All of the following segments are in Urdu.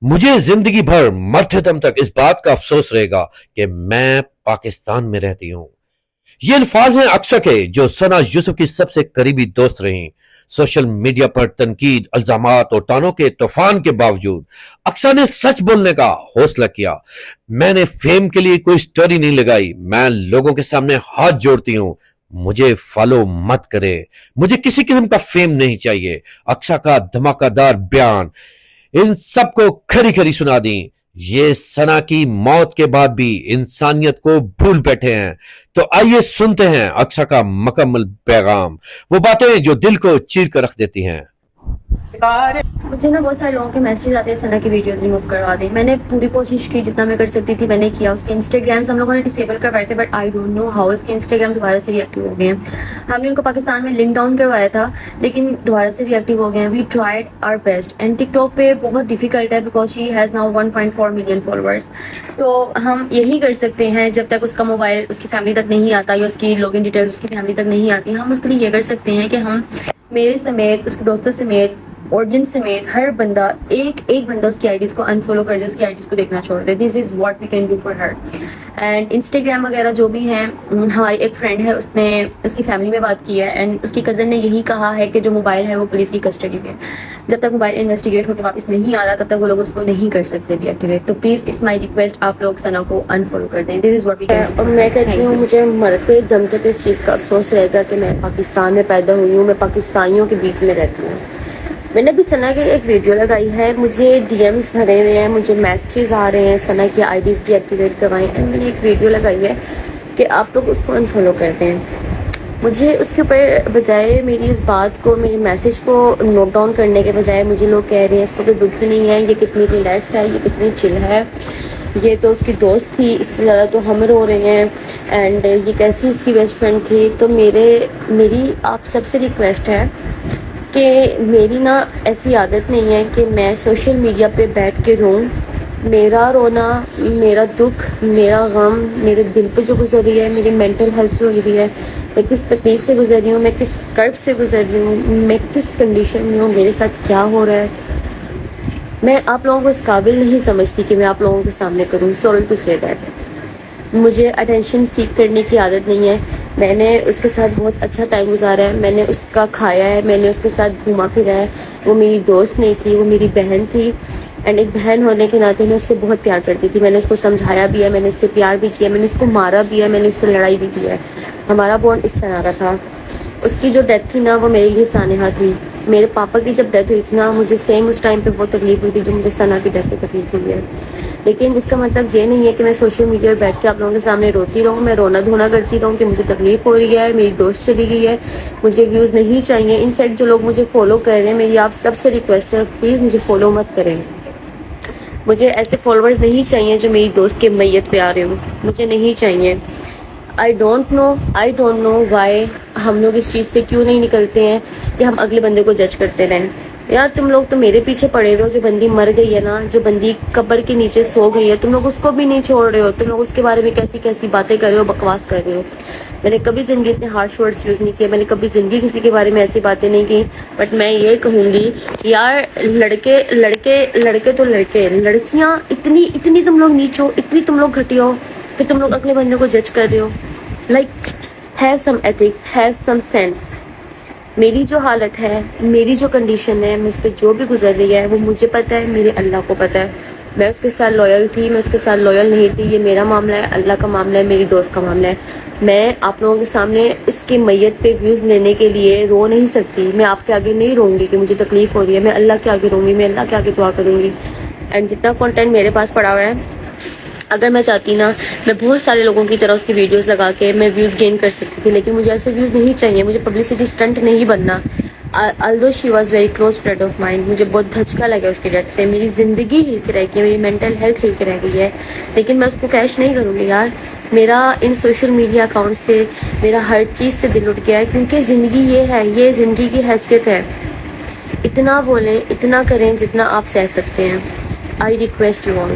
مجھے زندگی بھر مرتے دم تک اس بات کا افسوس رہے گا کہ میں پاکستان میں رہتی ہوں. یہ الفاظ ہیں اکثر کے جو ثنا یوسف کی سب سے قریبی دوست رہیں. سوشل میڈیا پر تنقید، الزامات اور ٹانوں کے طوفان کے باوجود اکثر نے سچ بولنے کا حوصلہ کیا. میں نے فیم کے لیے کوئی سٹوری نہیں لگائی. میں لوگوں کے سامنے ہاتھ جوڑتی ہوں، مجھے فالو مت کرے. مجھے کسی قسم کا فیم نہیں چاہیے. اکثر کا دھماکہ دار بیان ان سب کو کھری کھری سنا دیں. یہ ثنا کی موت کے بعد بھی انسانیت کو بھول بیٹھے ہیں. تو آئیے سنتے ہیں اکثر کا مکمل پیغام، وہ باتیں جو دل کو چیر کر رکھ دیتی ہیں. مجھے نا بہت سارے لوگوں کے میسیج آتے ہیں ثنا کی ویڈیوز ریموو کروا دیں. میں نے پوری کوشش کی، جتنا میں کر سکتی تھی میں نے کیا. اس کے انسٹاگرامس ہم لوگوں نے ڈسیبل کروائے تھے، but I don't know how اس کے انسٹاگرام دوبارہ سے ری ایکٹیو ہو گئے ہیں. ہم نے ان کو پاکستان میں لنک ڈاؤن کروایا تھا لیکن دوبارہ سے ری ایکٹیو ہو گئے ہیں. We tried our best and TikTok پہ بہت ڈیفیکلٹ ہے because she has now 1.4 million followers. تو ہم یہی کر سکتے ہیں جب تک اس کا موبائل اس کی فیملی تک نہیں آتا یا اس کی لاگ ان ڈیٹیلز اس کی فیملی تک نہیں آتی، ہم اس کے لیے یہ کر سکتے ہیں کہ ہم میرے سمیت، اس کے دوستوں سمیت، آڈینس سمیت ہر بندہ ایک بندہ اس کی آئی ڈیز کو انفالو کر دے، اس کی آئی ڈیز کو دیکھنا چھوڑ دے. This is what we can do for her. And Instagram وغیرہ جو بھی ہیں، ہماری ایک فرینڈ ہے، اس نے اس کی فیملی میں بات کی ہے اینڈ اس کی کزن نے یہی کہا ہے کہ جو موبائل ہے وہ پولیس کی کسٹڈی میں. جب تک موبائل انویسٹیگیٹ ہو کے واپس نہیں آتا تب تک وہ لوگ اس کو نہیں کر سکتے ڈی ایکٹیویٹ. تو پلیز اٹس مائی ریکویسٹ، آپ لوگ ثنا کو انفالو کر دیں. دس از واٹ وی کین. اور میں کہتی ہوں مجھے مرتے دم تک اس چیز کا افسوس رہے گا کہ میں پاکستان میں پیدا ہوئی ہوں، میں پاکستانیوں کے بیچ میں رہتی ہوں. میں نے بھی ثنا کی ایک ویڈیو لگائی ہے، مجھے ڈی ایمز بھرے ہوئے ہیں، مجھے میسیجز آ رہے ہیں ثنا کی آئی ڈیز ڈی ایکٹیویٹ کروائیں. اینڈ میں نے ایک ویڈیو لگائی ہے کہ آپ لوگ اس کو انفالو کر دیں. مجھے اس کے اوپر بجائے میری اس بات کو، میرے میسیج کو نوٹ ڈاؤن کرنے کے بجائے مجھے لوگ کہہ رہے ہیں اس کو کوئی دکھ ہی نہیں ہے، یہ کتنی ریلیکس ہے، یہ کتنی چل ہے، یہ تو اس کی دوست تھی، اس سے زیادہ تو ہم رو رہے ہیں، اینڈ یہ کیسی اس کی بیسٹ فرینڈ تھی. تو میری آپ سب سے ریکویسٹ ہے کہ میری نا ایسی عادت نہیں ہے کہ میں سوشل میڈیا پہ بیٹھ کے روں. میرا رونا، میرا دکھ، میرا غم میرے دل پہ جو گزر رہی ہے، میری مینٹل ہیلتھ جو ہوئی ہے، میں کس تکلیف سے گزر رہی ہوں، میں کس کرب سے گزر رہی ہوں، میں کس کنڈیشن میں ہوں، میرے ساتھ کیا ہو رہا ہے، میں آپ لوگوں کو اس قابل نہیں سمجھتی کہ میں آپ لوگوں کے سامنے کروں. سوری ٹو سے دیٹ. مجھے اٹینشن سیک کرنے کی عادت نہیں ہے. میں نے اس کے ساتھ بہت اچھا ٹائم گزارا ہے، میں نے اس کا کھایا ہے، میں نے اس کے ساتھ گھوما پھرا ہے. وہ میری دوست نہیں تھی، وہ میری بہن تھی. اینڈ ایک بہن ہونے کے ناطے میں اس سے بہت پیار کرتی تھی. میں نے اس کو سمجھایا بھی ہے، میں نے اس سے پیار بھی کیا، میں نے اس کو مارا بھی ہے، میں نے اس سے لڑائی بھی کی ہے. ہمارا بانڈ اس طرح کا تھا. اس کی جو ڈیتھ تھی نا وہ میرے لیے سانحہ تھی. میرے پاپا کی جب ڈیتھ ہوئی تھی نا، مجھے سیم اس ٹائم پہ بہت تکلیف ہوئی تھی جو مجھے ثنا کی ڈیتھ پہ تکلیف ہوئی ہے. لیکن اس کا مطلب یہ نہیں ہے کہ میں سوشل میڈیا پہ بیٹھ کے آپ لوگوں کے سامنے روتی رہوں، میں رونا دھونا کرتی رہوں کہ مجھے تکلیف ہو رہی ہے، میری دوست چلی گئی ہے، مجھے ویوز نہیں چاہیے. انفیکٹ جو لوگ مجھے فالو کر رہے ہیں، میری آپ سب سے ریکویسٹ ہے پلیز مجھے فالو مت کریں. مجھے ایسے فالوورز نہیں چاہیے جو میری دوست کے میت پہ آ رہے ہوں، مجھے نہیں چاہیے. آئی ڈونٹ نو وائی ہم لوگ اس چیز سے کیوں نہیں نکلتے ہیں کہ ہم اگلے بندے کو جج کرتے رہیں. یار تم لوگ تو میرے پیچھے پڑے ہوئے ہو. جو بندی مر گئی ہے نا، جو بندی قبر کے نیچے سو گئی ہے، تم لوگ اس کو بھی نہیں چھوڑ رہے ہو. تم لوگ اس کے بارے میں کیسی باتیں کر رہے ہو، بکواس کر رہے ہو. میں نے کبھی زندگی اتنے ہارش ورڈس یوز نہیں کیے، میں نے کبھی زندگی کسی کے بارے میں ایسی باتیں نہیں کی. بٹ میں یہ کہوں گی یار لڑکے تو لڑکے، لڑکیاں اتنی تم لوگ نیچ ہو، اتنی تم لوگ گھٹیا ہو کہ تم لوگ اگلے بندے کو جج کر رہے ہو. Like have some ethics, have some sense. میری جو حالت ہے، میری جو کنڈیشن ہے، مجھ پہ جو بھی گزر رہی ہے وہ مجھے پتہ ہے، میرے اللہ کو پتہ ہے. میں اس کے ساتھ لویل تھی، میں اس کے ساتھ لویل نہیں تھی، یہ میرا معاملہ ہے، اللہ کا معاملہ ہے، میری دوست کا معاملہ ہے. میں آپ لوگوں کے سامنے اس کی میت پہ ویوز لینے کے لیے رو نہیں سکتی. میں آپ کے آگے نہیں روں گی کہ مجھے تکلیف ہو رہی ہے. میں اللہ کے آگے روں گی، میں اللہ کے آگے دعا کروں گی. اینڈ جتنا کنٹینٹ میرے پاس پڑا ہوا ہے، اگر میں چاہتی نا، میں بہت سارے لوگوں کی طرح اس کی ویڈیوز لگا کے میں ویوز گین کر سکتی تھی. لیکن مجھے ایسے ویوز نہیں چاہیے. مجھے پبلسٹی اسٹنٹ نہیں بننا. although she was very close friend of mine، مجھے بہت دھچکا لگا اس کی ڈیتھ سے. میری زندگی ہل کے رہ گئی ہے، میری مینٹل ہیلتھ ہل کے رہ گئی ہے. لیکن میں اس کو کیش نہیں کروں گی یار. میرا ان سوشل میڈیا اکاؤنٹ سے، میرا ہر چیز سے دل اٹھ گیا ہے، کیونکہ زندگی یہ ہے، یہ زندگی کی حیثیت ہے. اتنا بولیں، اتنا کریں جتنا آپ سہ سکتے ہیں. I request you all.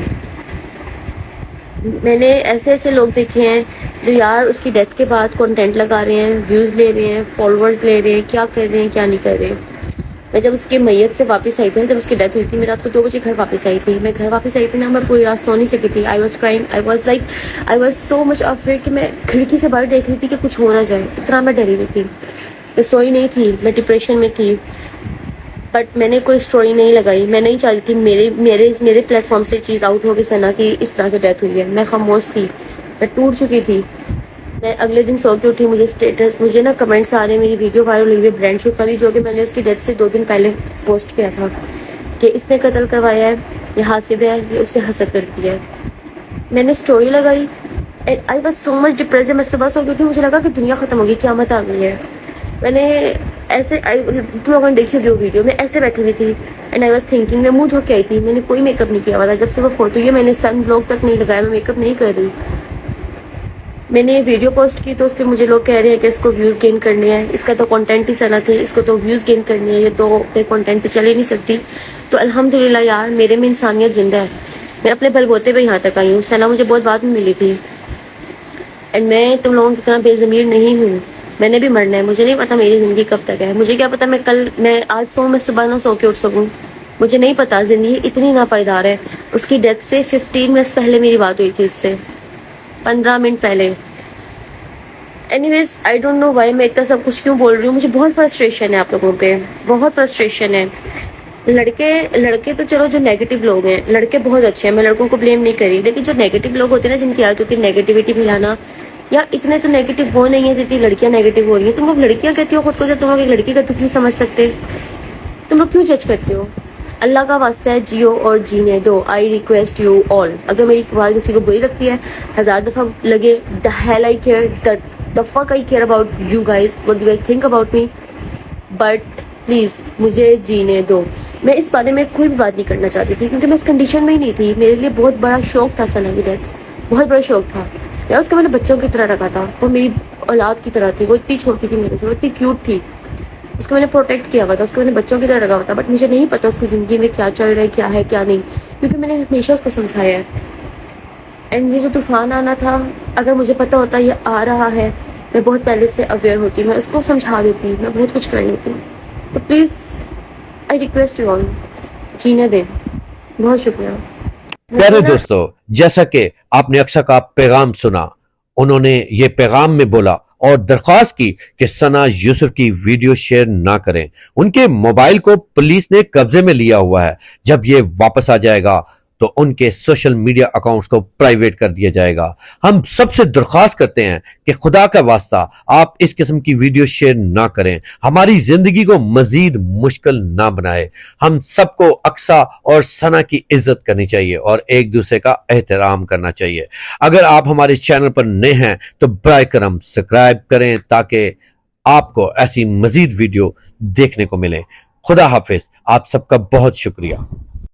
میں نے ایسے لوگ دیکھے ہیں جو یار اس کی ڈیتھ کے بعد کنٹینٹ لگا رہے ہیں، ویوز لے رہے ہیں، فالوورز لے رہے ہیں، کیا کر رہے ہیں کیا نہیں کر رہے. میں جب اس کی میت سے واپس آئی تھی، جب اس کی ڈیتھ ہوئی تھی، میں رات کو 2 بجے گھر واپس آئی تھی. میں گھر واپس آئی تھی نا، میں پوری رات سو نہیں سکی تھی. I was crying, I was so much afraid کہ میں کھڑکی سے باہر دیکھ رہی تھی کہ کچھ ہو نہ جائے. اتنا میں ڈری ہوئی تھی. میں سوئی نہیں تھی، میں ڈپریشن میں تھی. بٹ میں نے کوئی اسٹوری نہیں لگائی. میں نہیں چاہتی تھی میرے پلیٹ فارم سے چیز آؤٹ ہو گئی ثنا کی اس طرح سے ڈیتھ ہوئی ہے. میں خاموش تھی، میں ٹوٹ چکی تھی. میں اگلے دن سو کے اٹھی، مجھے نا کمنٹس آ رہے ہیں، میری ویڈیو وائرل ہوئی ہے برانڈ شوٹ والی، جو کہ میں نے اس کی ڈیتھ سے 2 دن پہلے پوسٹ کیا تھا کہ اس نے قتل کروایا ہے، یہ حاسد ہے، یہ اس سے حسد کرتی ہے. میں نے اسٹوری لگائی. I was so much depress. میں صبح سو کے اٹھی، مجھے لگا کہ دنیا ختم ہو گئی، قیامت آ گئی ہے. میں نے ایسے تم لوگوں نے دیکھی ہوگی وہ ویڈیو، میں ایسے بیٹھی ہوئی تھی اینڈ آئی واز تھنکنگ. میں منہ دھو کے آئی تھی، میں نے کوئی میک اپ نہیں کیا ہوا تھا. جب سے وہ فوٹو ہوئی ہے میں نے سن بلاک تک نہیں لگایا، میں میک اپ نہیں کر رہی. میں نے ویڈیو پوسٹ کی تو اس پہ مجھے لوگ کہہ رہے ہیں کہ اس کو ویوز گین کرنے ہیں، اس کا تو کنٹینٹ ہی سنا تھے، اس کو تو ویوز گین کرنے ہیں، یہ تو اپنے کنٹینٹ پہ چل ہی نہیں سکتی. تو الحمدللہ یار میرے میں انسانیت زندہ ہے. میں اپنے بل بوتے پہ یہاں تک آئی ہوں. سنا مجھے بہت بعد میں ملی تھی اینڈ میں تم لوگوں کی طرح بے ضمیر نہیں ہوں. میں نے بھی مرنا ہے. مجھے نہیں پتا میری زندگی کب تک ہے. مجھے کیا پتا میں آج سو میں صبح نہ سو کے اٹھ سکوں. مجھے نہیں پتا. زندگی اتنی ناپائیدار ہے. اس کی ڈیتھ سے 15 منٹس پہلے میری بات ہوئی تھی اس سے، 15 منٹ پہلے. Anyways I don't know why میں اتنا سب کچھ کیوں بول رہی ہوں. مجھے بہت فرسٹریشن ہے آپ لوگوں پہ، بہت فرسٹریشن ہے. لڑکے تو چلو جو نیگیٹو لوگ ہیں، لڑکے بہت اچھے ہیں، میں لڑکوں کو بلیم نہیں کری، لیکن جو نیگیٹو لوگ ہوتے ہیں نا، جن کی عادت ہوتی ہے نیگیٹیوٹی پھیلانا، یا اتنے تو نیگیٹو وہ نہیں ہے جتنی لڑکیاں نیگیٹو ہو رہی ہیں. تم لوگ لڑکیاں کہتی ہو خود کو، جب تم لوگ ایک لڑکی کا دکھ نہیں سمجھ سکتے، تم لوگ کیوں جج کرتے ہو؟ اللہ کا واسطہ ہے، جیو اور جینے دو. I request you all. اگر میری بات کسی کو بری لگتی ہے، 1000 دفعہ لگے، the hell I care, the fuck I care about you guys, what do you guys think about me, but please مجھے جینے دو. میں اس بارے میں کوئی بھی بات نہیں کرنا چاہتی تھی کیونکہ میں اس کنڈیشن میں ہی نہیں تھی. میرے لیے بہت بڑا شوق تھا ثنا کی ڈیتھ، بہت بڑا شوق تھا یار. اس کو میں نے بچوں کی طرح رکھا تھا، وہ میری اولاد کی طرح تھی. وہ اتنی چھوٹی تھی میرے سے، وہ اتنی کیوٹ تھی. اس کو میں نے پروٹیکٹ کیا ہوا تھا، اس کو میں نے بچوں کی طرح رکھا ہوا تھا. بٹ مجھے نہیں پتا اس کی زندگی میں کیا چل رہا ہے، کیا ہے کیا نہیں، کیونکہ میں نے ہمیشہ اس کو سمجھایا ہے. اینڈ یہ جو طوفان آنا تھا، اگر مجھے پتا ہوتا یہ آ رہا ہے، میں بہت پہلے سے اویئر ہوتی، میں اس کو سمجھا دیتی، میں بہت کچھ کر لیتی. تو please I request you all, جینے دیں. بہت شکریہ. پیارے دوستو، جیسا کہ آپ نے اکثر کا پیغام سنا، انہوں نے یہ پیغام میں بولا اور درخواست کی کہ ثنا یوسف کی ویڈیو شیئر نہ کریں. ان کے موبائل کو پولیس نے قبضے میں لیا ہوا ہے. جب یہ واپس آ جائے گا تو ان کے سوشل میڈیا اکاؤنٹس کو پرائیویٹ کر دیا جائے گا. ہم سب سے درخواست کرتے ہیں کہ خدا کا واسطہ آپ اس قسم کی ویڈیو شیئر نہ کریں. ہماری زندگی کو مزید مشکل نہ بنائے. ہم سب کو اقصیٰ اور ثنا کی عزت کرنی چاہیے اور ایک دوسرے کا احترام کرنا چاہیے. اگر آپ ہمارے چینل پر نئے ہیں تو برائے کرم سبسکرائب کریں تاکہ آپ کو ایسی مزید ویڈیو دیکھنے کو ملیں. خدا حافظ. آپ سب کا بہت شکریہ.